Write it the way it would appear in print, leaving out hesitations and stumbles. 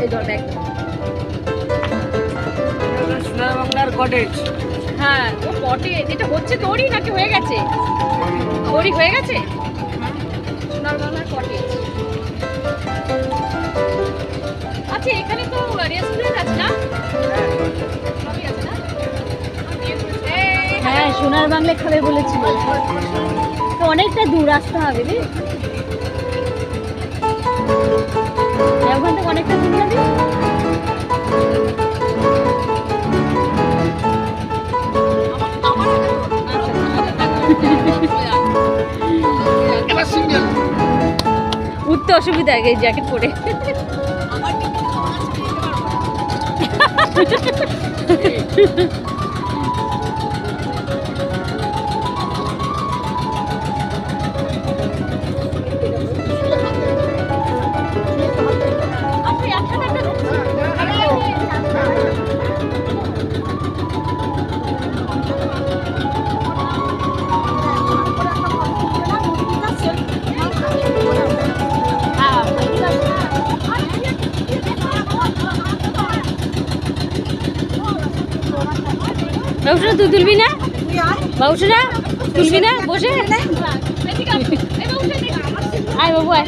এই ধর ব্যাগ। সোনার বাংলার কটেজ। হ্যাঁ ও কটেজ, এটা হচ্ছে তোরই নাকি হয়ে গেছে? তোরই হয়ে গেছে সোনার বাংলার কটেজ। আচ্ছা এখানে তো রেস্টুরেন্ট আছে না? সবই আছে না? হ্যাঁ সোনার বাংলায় খাবে বলেছিল, তো অনেকটা দূর আসতে হবে রে, ওখান থেকে অনেকটা দূর লাগে। উঠতে অসুবিধা আগে জ্যাকেট পরে। বাবুসোনা তুই তুলবি না? বাবুসোনা তুলবি না বসে? আয় বাবু আয়।